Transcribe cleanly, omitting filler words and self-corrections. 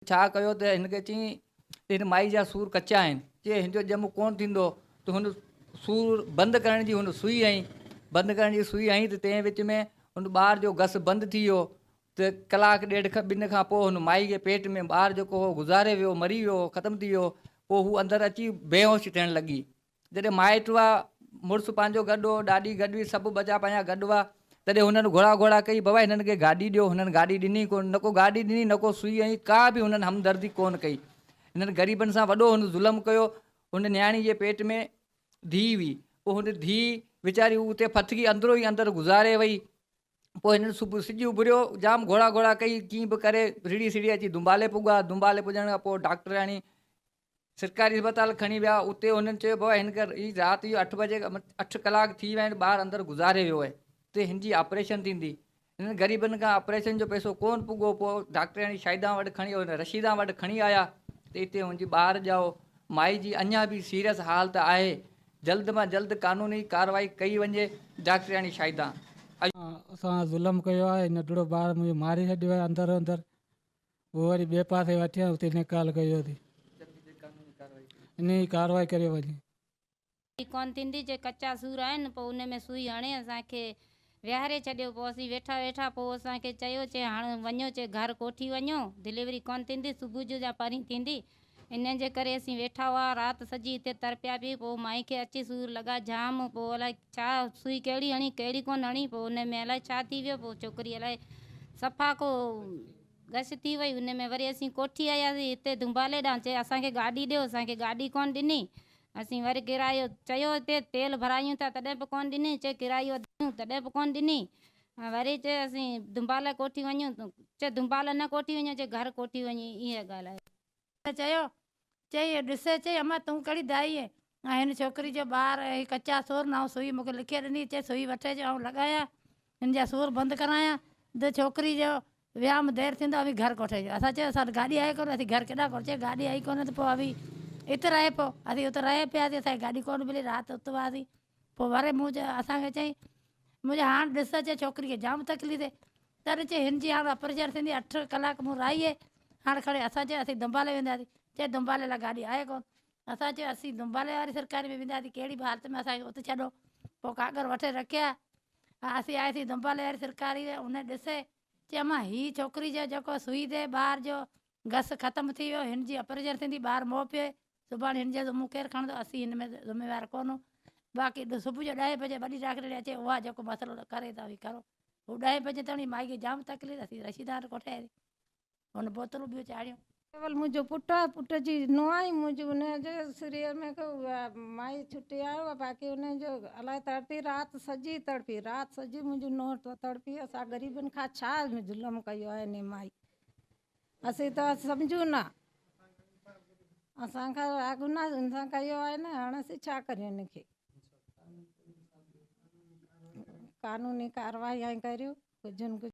छा कयो त हिनखे चई हिन माई जा सूर कचा आहिनि, चए हिनजो ॼम कोन थींदो, त हुन सूर बंदि करण जी हुन सुई हईं, बंदि करण जी सुई हईं त तंहिं विच में हुन ॿार जो घस बंदि थी वियो। त कलाक ॾेढ ॿिनि खां पोइ हुन माई जे पेट में ॿार जेको हो गुज़ारे वियो, मरी वियो, ख़तमु थी वियो। पोइ हू अंदरि अची बेहोश थियण लॻी। जॾहिं माइट हुआ, मुड़ुसु पंहिंजो गॾु हो, ॾाॾी गॾु हुई, सभु बचा पंहिंजा गॾु हुआ, तॾहिं हुननि घोड़ा घोड़ा कई, बाबा हिननि खे गाॾी ॾियो। हुननि गाॾी ॾिनी कोन, न को गाॾी ॾिनी, न को सुई हईं, का बि हुननि हमदर्दी कोन कई। हिननि ग़रीबनि सां वॾो हुन ज़ुल्म कयो। हुन न्याणी जे पेट में धीउ हुई, पोइ हुन धीउ वीचारी उते फथकी अंदरो ई अंदरि गुज़ारे वई। पोइ हिननि सुबुह सिॼ उभरियो, जाम घोड़ा घोड़ा कई, कीअं बि करे रिड़ी सिड़ी अची दुंबाले पुॻा। दुंबाले पुॼण खां पोइ डॉक्टराणी सरकारी अस्पताल खणी विया। उते हुननि चयो बाबा हिनखे ही राति जो 8 बजे 8 कलाक थी विया आहिनि, ॿारु अंदरि गुज़ारे वियो आहे, त हिन जी ऑपरेशन थींदी। हिननि ग़रीबनि खां ऑपरेशन जो पैसो कोन पुॻो। पोइ डॉक्टराणी शाहिदा वटि खणी रशीदा वटि खणी आया, त हिते हुनजी ॿार ॼाओ माई जी अञा बि सीरियस हालत आहे, जल्द मां जल्द कानूनी कार्रवाई कई वञे। डॉक्टराणी शाहिदा असां ज़ुल्म कयो आहे, नंढड़ो ॿारु मुंहिंजो मारे छॾियो आहे अंदरि अंदरि। पोइ वरी ॿिए पासे वठी हुते निकाल कयो अथई, इन जी कार्रवाई करे वञे। कोन थींदी, जे कचा सूर आहिनि, पोइ उन में सुई हणे असांखे विहारे छॾियो। पोइ असीं वेठा वेठा पोइ असांखे चयो, चए हाणे वञो, चए घर कोठी वञो, डिलीवरी कोन थींदी, सुबुह जो जा परीं थींदी। इन जे करे असीं वेठा हुआ, राति सॼी हिते तरपिया पई। पोइ माई खे अची सूर लॻा जाम, पोइ अलाए छा सुई कहिड़ी हणी कहिड़ी कोन हणी, पोइ उन में अलाए छा थी वियो। पोइ छोकिरी अलाए सफ़ा को गश थी वई। उन में वरी असीं कोठी आयासीं हिते दुंबाले ॾांहुं, चए असांखे गाॾी ॾियो, असांखे गाॾी कोन ॾिनी। असीं वरी किरायो चयो, हिते तेल भरायूं था तॾहिं बि कोन ॾिनी, चए किरायो ॾियूं तॾहिं बि कोन ॾिनी। वरी चए असीं दुंबाले कोठी वञूं, चए दुंबाले न कोठी वञो, चए घर कोठी वञी। ईअं ॻाल्हि आहे। चयो, चई ॾिसे, चई अम्मा तूं कहिड़ी दाई आहे? हिन छोकिरी जो ॿार कचा सूर न सुई मूंखे लिखी ॾिनी, चए सुई वठे जो ऐं लॻाया, हिन जा सूर बंदि करायां। त छोकिरी जो विहांउ में देरि थींदो अभी घर कोठे जो। असां चयो असां गाॾी आहे कोन, असीं घर केॾा कोन, चए गाॾी आई कोन, त पोइ अभी हिते रहे पियो। असीं उते रहे पियासीं, असांखे गाॾी कोन मिली, राति उते हुआसीं। पोइ वरी मूं असांखे चई, मुंहिंजे हाणे ॾिस, चए छोकिरी खे जाम तकलीफ़ थिए, तॾहिं चए हिन जी हाणे ऑपरेशन थींदी, 8 कलाक मूं रही आहे। हाणे खणी असां चयो असीं दुंबाले वेंदासीं, चए दुंबाले लाइ गाॾी आहे कोन। असां चयो असीं दुंबाले वारी सरकारी में वेंदासीं, कहिड़ी बि हालत में असांखे उते छॾो। पोइ कागर वठे रखिया, असीं आयासीं दुंबाले वारी सरकारी में। उन ॾिसे, चए अम्मा हीअ छोकिरी जो जेको सुई ते ॿार जो घस ख़तमु थी वियो, हिन जी ऑपरेशन थींदी, ॿारु मोह पिए, सुभाणे हिन जो मूं केरु खणंदो, असीं हिन में ज़िम्मेवार कोन्ह। बाक़ी सुबुह जो 10 बजे वॾी डॉक्टरनी अचे, उहा जेको मसइलो करे त करो। हू 10 बजे ताईं माई खे जाम तकलीफ़, असीं रशीदा वटि कोठे आयासीं, हुन बोतलूं ॿियूं चाढ़ियूं। केवल मुंहिंजो पुटु आहे, पुट जी नुंहुं आई, मुंहिंजो हुनजे शरीर में को माई छुटी आयो आहे। बाक़ी हुनजो अलाए तड़पी, राति सॼी तड़पी, राति सॼी मुंहिंजी नुंहुं तड़पी। असां ग़रीबनि खां छा ज़ुल्म कयो आहे हिन माई, असीं त सम्झूं न, असांखां गुनाह सां कयो आहे न। हाणे असीं छा करियूं हिनखे, कानूनी कार्रवाई करियो कुझु न कुझु।